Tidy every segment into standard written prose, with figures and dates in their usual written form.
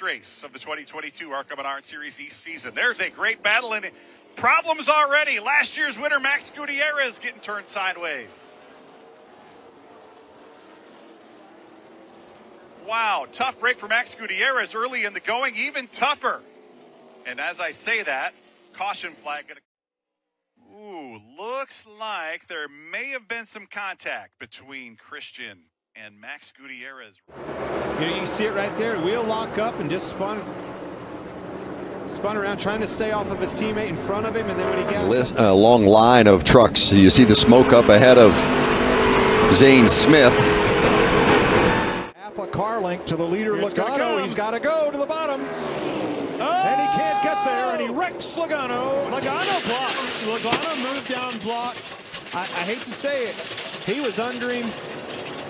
Race of the 2022 ARCA Menard Series East season. There's a great battle and problems already. Last year's winner, Max Gutierrez, getting turned sideways. Wow, tough break for Max Gutierrez early in the going, even tougher. And as I say that, caution flag. Ooh, looks like there may have been some contact between Christian and Max Gutierrez. You see it right there. Wheel lock up and just spun around trying to stay off of his teammate in front of him, and then when he got a long line of trucks. You see the smoke up ahead of Zane Smith. Half a car length to the leader, Logano. He's got to go to the bottom. And he can't get there, and he wrecks Logano. Logano blocked. Logano moved down, blocked. I hate to say it, he was under him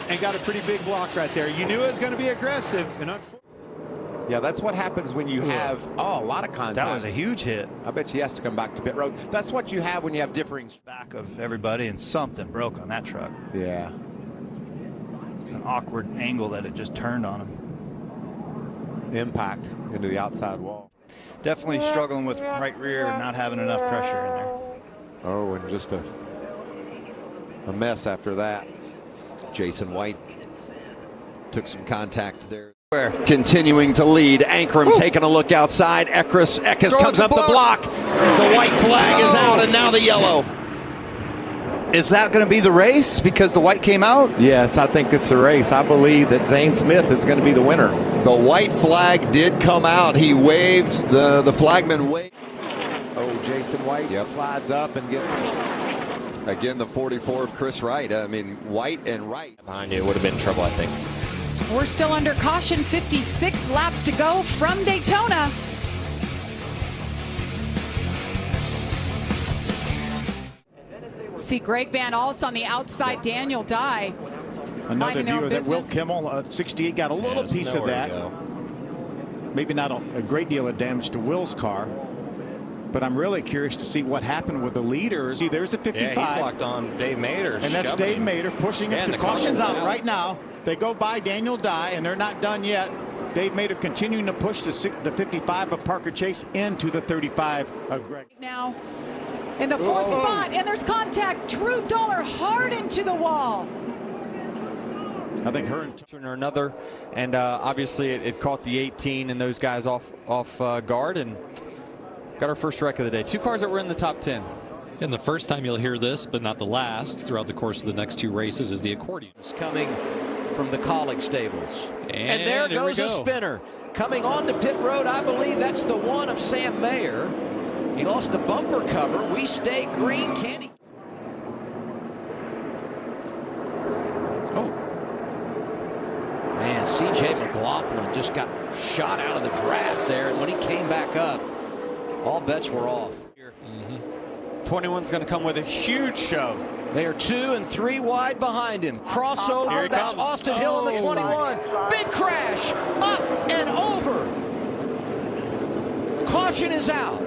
and got a pretty big block right there. You knew it was going to be aggressive. And yeah, that's what happens when you have a lot of contact. that was a huge hit. I bet he has to come back to pit road. That's what you have when you have differing Back of everybody, and something broke on that truck. Yeah. An awkward angle that it just turned on him. Impact into the outside wall. Definitely struggling with right rear and not having enough pressure in there. Oh, and just a mess after that. Jason White took some contact there. Continuing to lead. Ankrum taking a look outside. Eckes comes up the block. The white flag is out, and now the yellow. Is that going to be the race because the white came out? Yes, I think it's a race. I believe that Zane Smith is going to be the winner. The white flag did come out. He waved. The flagman waved. Oh, Jason White slides up and gets... Again, the 44 of Chris Wright. I mean, White and Wright. Behind you would have been trouble, I think. We're still under caution. 56 laps to go from Daytona. See Greg Van Alst on the outside. Daniel Dye. Another view that Will Kimmel, 68, got a little piece of that. Maybe not a great deal of damage to Will's car. But I'm really curious to see what happened with the leaders. See, there's a 55. Yeah, he's locked on Dave Mader. And that's Dave Mader pushing it. The caution's out right now. They go by Daniel Dye, and they're not done yet. Dave Mader continuing to push the 55 of Parker Chase into the 35 of Greg. Now in the fourth spot, and there's contact. Drew Dollar hard into the wall. I think her or another, and obviously it caught the 18 and those guys off guard, and got our first wreck of the day. Two cars that were in the top 10. And the first time you'll hear this, but not the last, throughout the course of the next two races is the accordion. It's coming from the Colleague stables. And there goes a spinner. Coming on to pit road, I believe that's the one of Sam Mayer. He lost the bumper cover. We stay green. Can he? Oh. Man, C.J. McLaughlin just got shot out of the draft there. And when he came back up, all bets were off. 21's going to come with a huge shove. They are 2 and 3 wide behind him. Crossover. That's comes. Austin Hill in the 21. Big crash. Up and over. Caution is out.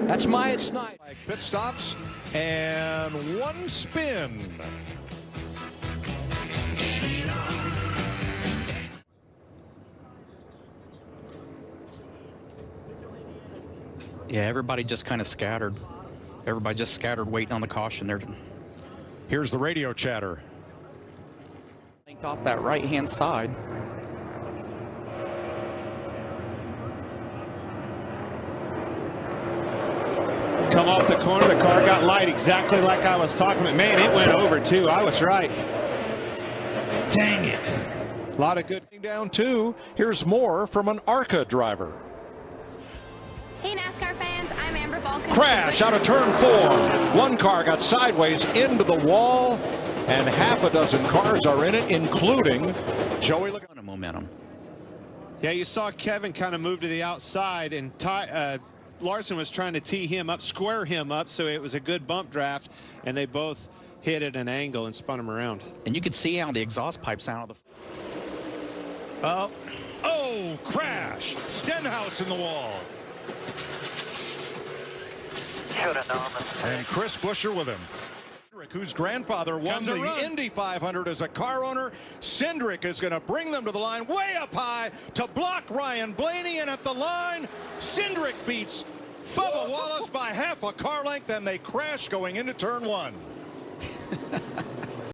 That's Myatt Snipe. Pit stops and one spin. Yeah, everybody just kind of scattered. Everybody just scattered waiting on the caution there. Here's the radio chatter. Linked off that right-hand side. come off the corner. The car got light exactly like I was talking about. Man, it went over too. I was right. Dang it. A lot of good down too. Here's more from an ARCA driver. Hey NASCAR fans, I'm Amber Balkan. Crash out of turn 4. One car got sideways into the wall, and half a dozen cars are in it, including Joey. Look at momentum. Yeah, you saw Kevin kind of move to the outside, and Larson was trying to tee him up, square him up, so it was a good bump draft, and they both hit at an angle and spun him around. And you could see how the exhaust pipes out of the... Oh, crash! Stenhouse in the wall. And Chris Buescher with him. whose grandfather won the Indy 500 as a car owner. Cindric is going to bring them to the line way up high to block Ryan Blaney, and at the line, Cindric beats Bubba Wallace by half a car length, and they crash going into turn one.